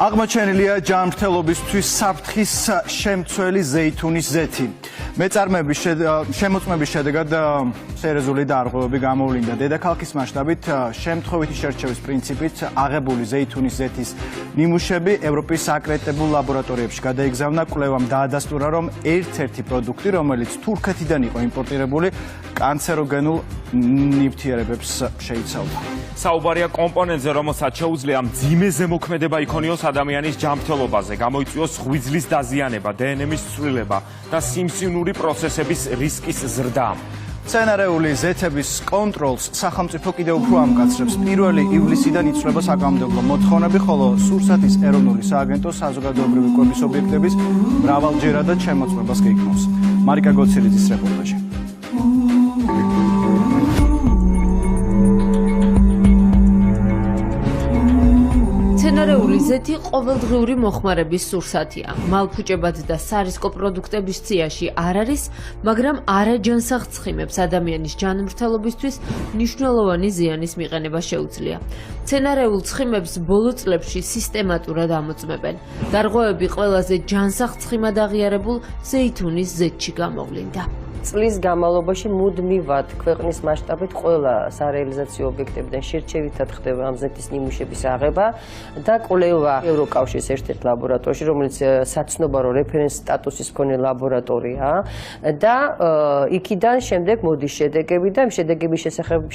აღმოჩენილია ჯანმრთელობისთვის საფრთხის შემცველი ზეითუნის ზეთი. შემოწმების შედეგად სერიოზული დარღვევები გამოვლინდა. დედაქალაქის მასშტაბით შემთხვევითი შერჩევის პრინციპით აღებული ზეითუნის ზეთის ნიმუშები ევროპის აკრედიტებულ ლაბორატორიებში გადაიგზავნა. კვლევამ დაადასტურა, რომ ერთ-ერთი პროდუქტი, რომელიც თურქეთიდან იყო იმპორტირებული, კანცეროგენულ ნივთიერებებს შეიცავდა. საუბარია კომპონენტზე, რომელსაც შეუძლია მძიმე ზემოქმედება იქონიოს ადამიანის ჯანმრთელობაზე, გამოიწვიოს ღვიძლის დაზიანება, დნმ-ის ცვლილება და სიმსივნური პროცესების რისკის ზრდა. მცენარეული ზეთების კონტროლს სახელმწიფო კიდევ უფრო ამკაცრებს. 1 ივლისიდან იცვლება საკანონმდებლო მოთხოვნები, ხოლო სურსათის ეროვნული სააგენტო საზოგადოებრივი კვების ობიექტების მრავალჯერადად შემოწმებას გეგმავს. მარიკა გოცილიძის რეპორტაჟი. მცენარეული ზეთი ყოველდღიური მოხმარების სურსათია. მალფუჭებად და სარისკო პროდუქტების სიაში არ არის, მაგრამ არაჯანსაღ ცხიმებს ადამიანის ჯანმრთელობისთვის მნიშვნელოვანი ზიანის მიყენება შეუძლია. მცენარეულ ცხიმებს ბოლო წლებში სისტემატურად ამოწმებენ. დარღვევები ყველაზე ჯანსაღ ცხიმად აღიარებულ ზეითუნის ზეთში გამოვლინდა. წლის განმავლობაში მუდმივად ქვეყნის მასშტაბით ყველა სარეალიზაციო ობიექტებიდან შერჩევითად ხდება ამ ზეთის ნიმუშების აღება და კვლევა ევროკავშირის ერთ-ერთ ლაბორატორიაში, რომელიც საცნობარო რეფერენს სტატუსის მქონე ლაბორატორიაა და იქიდან შემდეგ მოდის შედეგები და შედეგების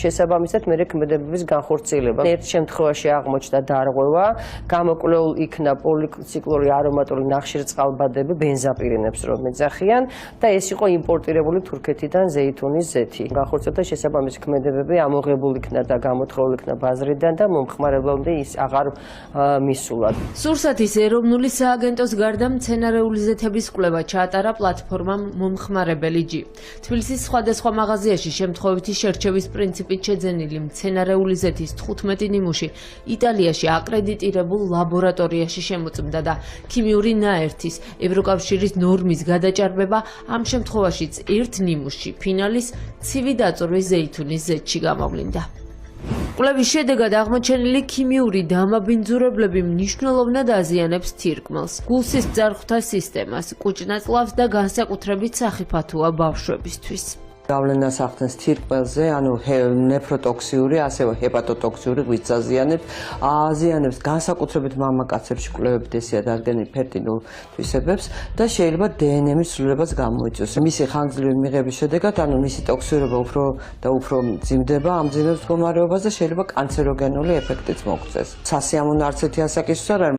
შესაბამისად მერე ქმედებების განხორციელება. ერთ შემთხვევაში აღმოჩნდა დარღვევა, გამოკვლეულ იქნა პოლიციკლური არომატული ნახშირწყალბადები, ბენზაპირენებს რომ ეძახიან და ეს იყო იმპორტირებული თურქეთიდან ზეითუნის ზეთი. განხორციელდა შესაბამისი ქმედებები, ამოღებული იქნა და გამოთხოვილი იქნა ბაზრიდან და მომხმარებლამდე ის აღარ მისულა. სურსათის ეროვნული სააგენტოს გარდა მცენარეული ზეთების კვლევა ჩაატარა პლატფორმამ მომხმარებელი ჯი. თბილისის სხვადასხვა მაღაზიაში შემთხვევითი შერჩევის პრინციპით შეძენილი მცენარეული ზეთის 15 ნიმუში იტალიაში აკრედიტირებულ ლაბორატორიაში შემოწმდა და ქიმიური ნაერთის ევროკავშირის ნორმის გადაჭარბება ამ შემთხვევაშიც ერთ ნიმუში ფინალის ცივი დაწვრვის ზეითუნის ზეთში გამოვლინდა. კვლევის შედეგად აღმოჩენილი ქიმიური დამაბინძურებლები მნიშვნელოვნად აზიანებს თირკმელს, გულსის მძარღვთა სისტემას, კუჭნაწლავს და განსაკუთრებით სახიფათოა ბავშვებისთვის. გავლენას ახდენს თირკმელზე, ანუ ნეფროტოქსიური, ასევე ჰეპატოტოქსიური ღვიძლს აზიანებს განსაკუთრებით მამაკაცებში კვლევებით ესეა დადგენილი ფერტილულ თვისებებს და შეიძლება დნმ-ის ცვლილებაც გამოიწვიოს. მისი ხანგრძლივი მიღების შედეგად, ანუ მისი ტოქსიურობა უფრო მძიმდება ამ მძიმე მდგომარეობას და შეიძლება კანცეროგენული ეფექტიც მოგვწეს. სასიამოვნო არც ერთი ასაკისთვის არ არის.